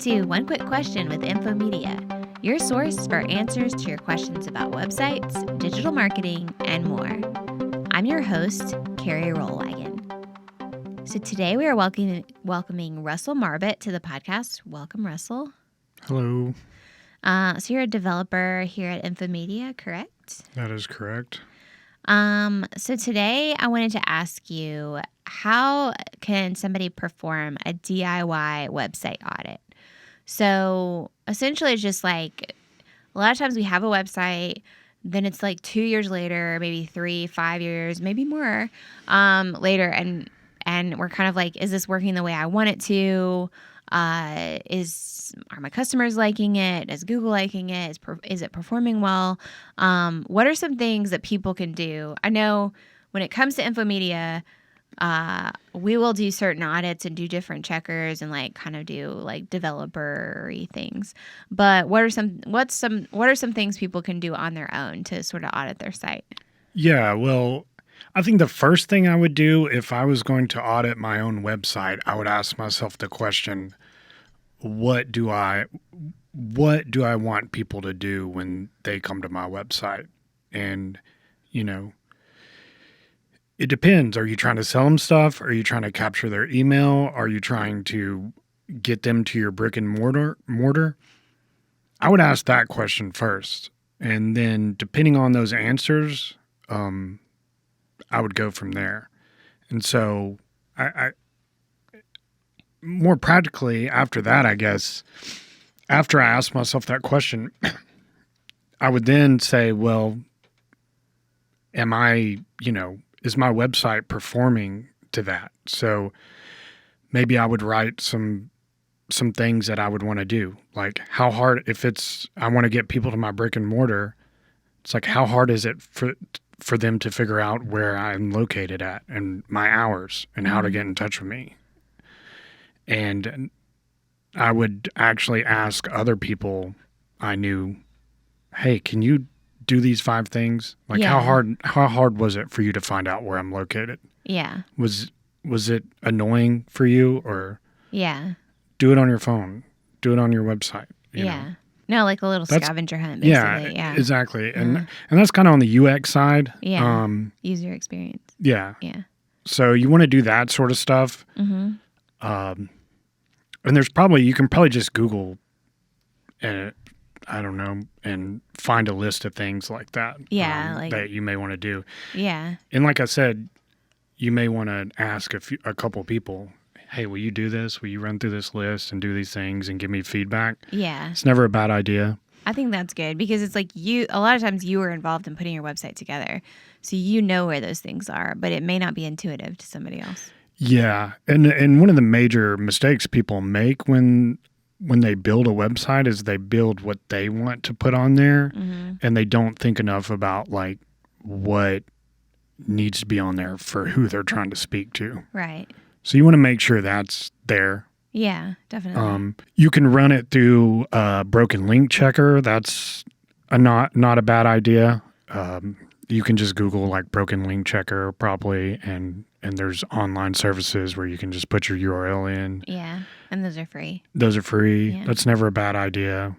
to One Quick Question with Infomedia, your source for answers to your questions about websites, digital marketing, and more. I'm your host, Carrie Rollwagon. So today we are welcoming Russell Marbett to the podcast. Welcome, Russell. Hello. So you're a developer here at Infomedia, correct? That is correct. So today I wanted to ask you, how can somebody perform a DIY website audit? So essentially it's just like, a lot of times we have a website, then it's like 2 years later, maybe 3, 5 years, maybe more later. And we're kind of like, is this working the way I want it to? Are my customers liking it? Is Google liking it? Is it performing well? What are some things that people can do? I know when it comes to Infomedia, we will do certain audits and do different checkers and like kind of do like developer-y things. But what are some things people can do on their own to sort of audit their site? Yeah, well, I think the first thing I would do if I was going to audit my own website, I would ask myself the question, what do I want people to do when they come to my website? And, it depends. Are you trying to sell them stuff? Are you trying to capture their email? Are you trying to get them to your brick and mortar? I would ask that question first. And then depending on those answers, I would go from there. And so I more practically after that, I guess, after I asked myself that question, I would then say, well, is my website performing to that? So maybe I would write some things that I would want to do. Like how hard, I want to get people to my brick and mortar, it's like, how hard is it for them to figure out where I'm located at and my hours and how to get in touch with me? And I would actually ask other people I knew, hey, can you do these 5 things? Like how hard was it for you to find out where I'm located? Yeah. Was it annoying for you, or do it on your phone, do it on your website? You know? No, like a little scavenger hunt, basically. Yeah, exactly. And that's kind of on the UX side. Yeah. User experience. Yeah. Yeah. So you want to do that sort of stuff. Mm-hmm. And you can probably just Google and and find a list of things like that. Yeah. That you may want to do. Yeah. And like I said, you may want to ask a couple people, hey, will you do this? Will you run through this list and do these things and give me feedback? Yeah. It's never a bad idea. I think that's good because it's like a lot of times you were involved in putting your website together. So you know where those things are, but it may not be intuitive to somebody else. Yeah. And one of the major mistakes people make when they build a website is they build what they want to put on there, and they don't think enough about like what needs to be on there for who they're trying to speak to. Right. So you want to make sure that's there. Yeah, definitely. You can run it through a broken link checker. That's not a bad idea. You can just Google like broken link checker probably, and there's online services where you can just put your URL in. Yeah, and those are free. Yeah. That's never a bad idea.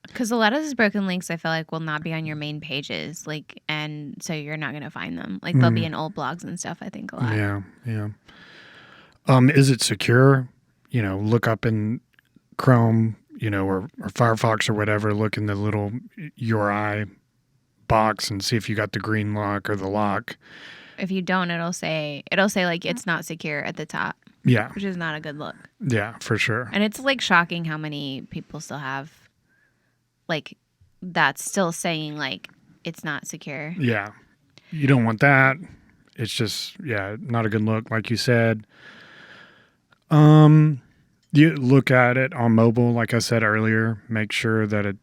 Because a lot of those broken links, I feel like, will not be on your main pages, and so you're not going to find them. Like they'll be in old blogs and stuff. I think a lot. Yeah. Is it secure? Look up in Chrome, or Firefox or whatever. Look in the little URI box and see if you got the green lock or the lock. If you don't, it'll say like it's not secure at the top. Yeah. Which is not a good look. Yeah, for sure. And it's like shocking how many people still have like that's still saying like it's not secure. Yeah. You don't want that. It's just, not a good look, like you said. You look at it on mobile, like I said earlier, make sure that it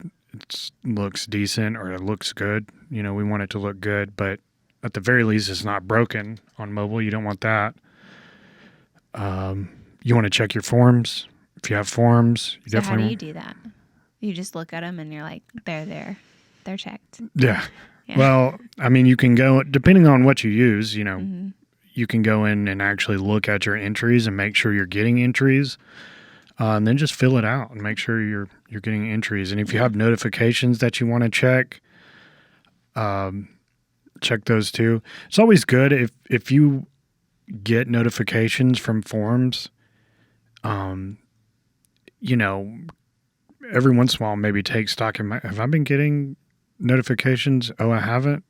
looks decent or it looks good. We want it to look good, but at the very least, it's not broken on mobile. You don't want that. You want to check your forms. If you have forms, you definitely. How do you do that? You just look at them and you're like, they're there. They're checked. Yeah. Well, I mean, you can go, depending on what you use, you can go in and actually look at your entries and make sure you're getting entries. And then just fill it out and make sure you're getting entries. And if you have notifications that you want to check, check those too. It's always good if you get notifications from forums, you know, every once in a while, maybe take stock in have I been getting notifications? Oh, I haven't.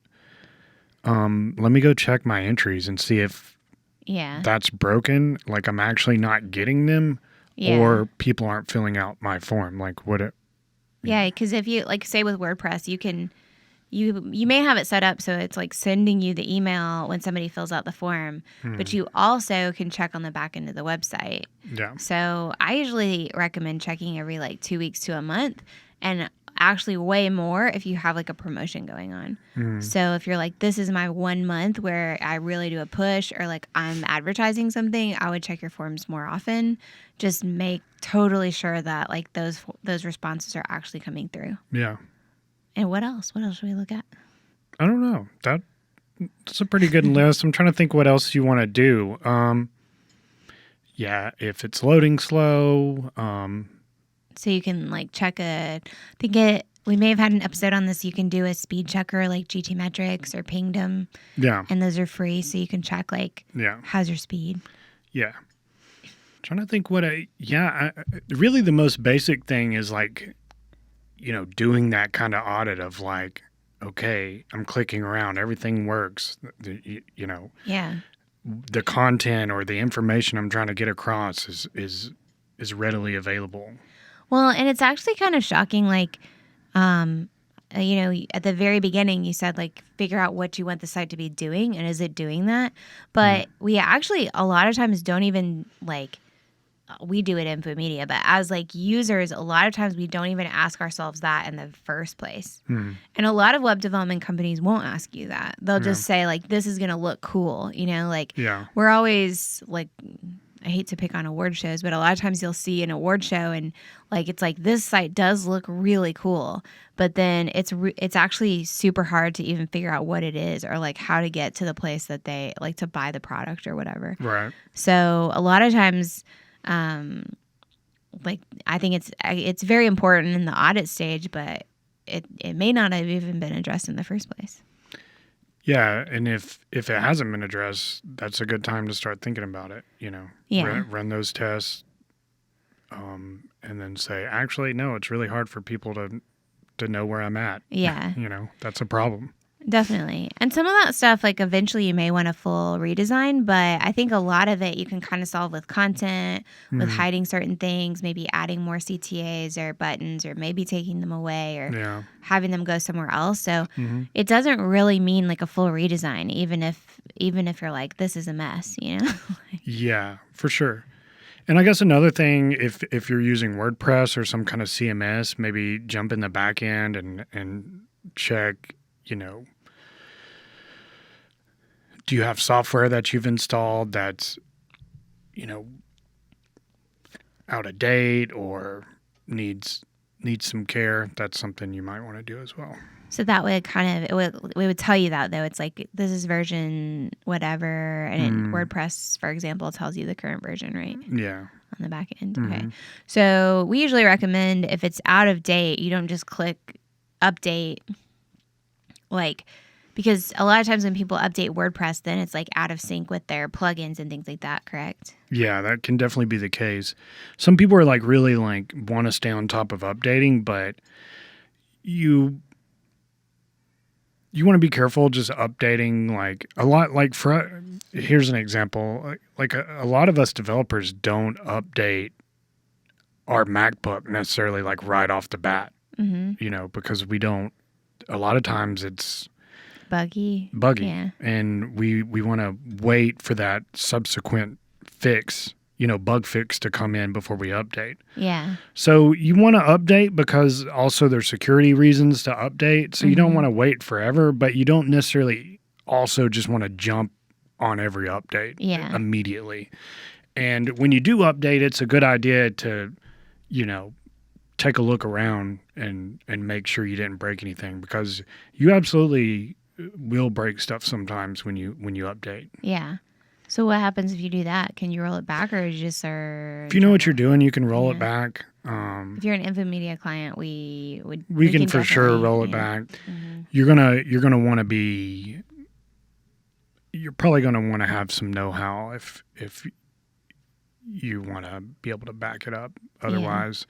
Let me go check my entries and see if that's broken. Like I'm actually not getting them, or people aren't filling out my form. Like what? Yeah, because if you like say with WordPress, you may have it set up so it's like sending you the email when somebody fills out the form, but you also can check on the back end of the website. Yeah. So I usually recommend checking every like 2 weeks to a month, and actually way more if you have like a promotion going on. So if you're like, this is my 1 month where I really do a push, or like I'm advertising something, I would check your forms more often. Just make totally sure that like those responses are actually coming through. Yeah. And what else? What else should we look at? I don't know. That's a pretty good list. I'm trying to think what else you want to do. Yeah, if it's loading slow. So you can like check we may have had an episode on this. You can do a speed checker like GT Metrics or Pingdom. Yeah. And those are free. So you can check like, how's your speed? Yeah. Trying to think really the most basic thing is like, doing that kind of audit of like, okay, I'm clicking around, everything works, Yeah. The content or the information I'm trying to get across is readily available. Well, and it's actually kind of shocking. Like, at the very beginning, you said like figure out what you want the site to be doing, and is it doing that? But we actually a lot of times don't even like. We do it in Infomedia, but as like users, a lot of times we don't even ask ourselves that in the first place. And a lot of web development companies won't ask you that. They'll just say like, this is going to look cool. We're always like, I hate to pick on award shows, but a lot of times you'll see an award show and like, it's like, this site does look really cool, but then it's actually super hard to even figure out what it is or like how to get to the place that they like to buy the product or whatever. Right. So a lot of times, like I think it's very important in the audit stage, but it may not have even been addressed in the first place. Yeah, and if it hasn't been addressed, that's a good time to start thinking about it. Run those tests, and then say, actually, no, it's really hard for people to know where I'm at. Yeah, that's a problem. Definitely. And some of that stuff, like eventually you may want a full redesign, but I think a lot of it you can kind of solve with content, with hiding certain things, maybe adding more CTAs or buttons, or maybe taking them away or having them go somewhere else. So it doesn't really mean like a full redesign, even if you're like, this is a mess, Yeah, for sure. And I guess another thing, if you're using WordPress or some kind of CMS, maybe jump in the back end and check, do you have software that you've installed that's, out of date or needs some care? That's something you might want to do as well. So that would we would tell you that though. It's like, this is version whatever. And in WordPress, for example, tells you the current version, right? Yeah. On the back end. Okay. So we usually recommend if it's out of date, you don't just click update, because a lot of times when people update WordPress, then it's like out of sync with their plugins and things like that, correct? Yeah, that can definitely be the case. Some people are like really like want to stay on top of updating, but you want to be careful just updating like a lot. Like here's an example. Like a lot of us developers don't update our MacBook necessarily like right off the bat, because we don't, a lot of times it's buggy. Yeah. And we want to wait for that subsequent fix, bug fix to come in before we update. Yeah. So you want to update because also there's security reasons to update. So you don't want to wait forever, but you don't necessarily also just want to jump on every update immediately. And when you do update, it's a good idea to, take a look around and make sure you didn't break anything, because you absolutely will break stuff sometimes when you update. Yeah. So what happens if you do that? Can you roll it back, or you just are If in you know what you're trouble? doing, you can roll it Yeah. back. If you're an Infomedia client, we We can for sure definitely, roll it yeah. back. Hmm. You're gonna want to be. You're probably gonna want to have some know-how if you want to be able to back it up. Otherwise,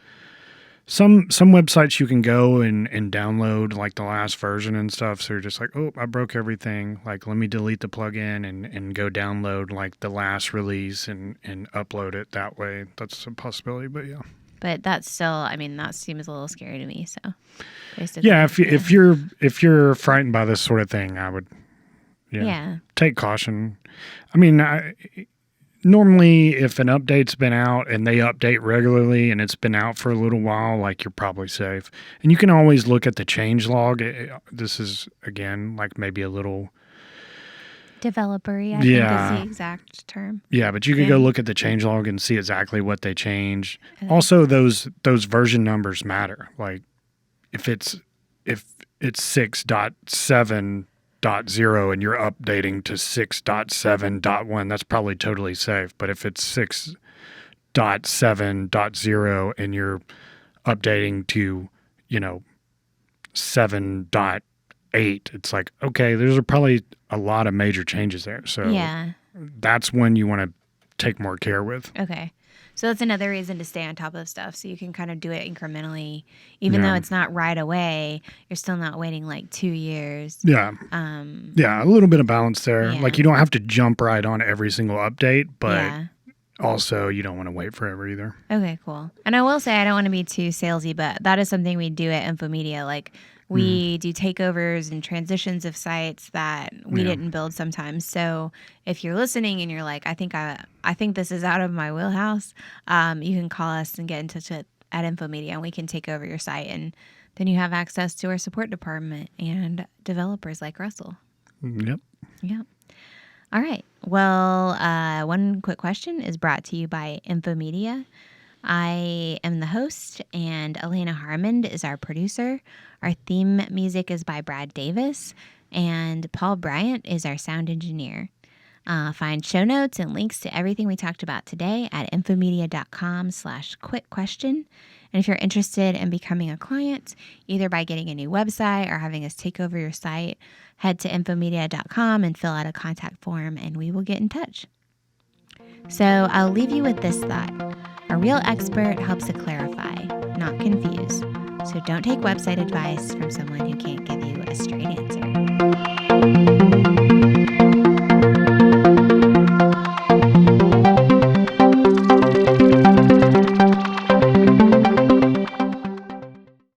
some websites you can go and download like the last version and stuff. So you're just like, oh, I broke everything. Like, let me delete the plugin and go download like the last release and upload it that way. That's a possibility, but yeah. But that's still, I mean, that seems a little scary to me. So basically, Yeah, if you're frightened by this sort of thing, I would yeah. take caution. I mean, normally if an update's been out and they update regularly and it's been out for a little while, like, you're probably safe. And you can always look at the change log. This is again like maybe a little Developer-y, I think is the exact term. Yeah, but you could go look at the change log and see exactly what they changed. Okay. Also, those version numbers matter. Like if it's 6.7.0 and you're updating to 6.7.1, that's probably totally safe. But if it's 6.7.0 and you're updating to, 7.8, it's like, okay, there's probably a lot of major changes there. So Yeah. that's when you want to take more care with. Okay. So that's another reason to stay on top of stuff. So you can kind of do it incrementally, even though it's not right away. You're still not waiting like 2 years. Yeah. Yeah, a little bit of balance there. Yeah. Like, you don't have to jump right on every single update, but Yeah. also you don't want to wait forever either. Okay, cool. And I will say, I don't want to be too salesy, but that is something we do at Infomedia. Like, we do takeovers and transitions of sites that we didn't build sometimes. So if you're listening and you're like, I think this is out of my wheelhouse, you can call us and get in touch at Infomedia, and we can take over your site. And then you have access to our support department and developers like Russell. Yep. Yeah. All right. Well, one quick question is brought to you by Infomedia. I am the host, and Elena Harmond is our producer. Our theme music is by Brad Davis, and Paul Bryant is our sound engineer. Find show notes and links to everything we talked about today at infomedia.com/quick-question. And if you're interested in becoming a client, either by getting a new website or having us take over your site, head to infomedia.com and fill out a contact form, and we will get in touch. So I'll leave you with this thought. A real expert helps to clarify, not confuse. So don't take website advice from someone who can't give you a straight answer.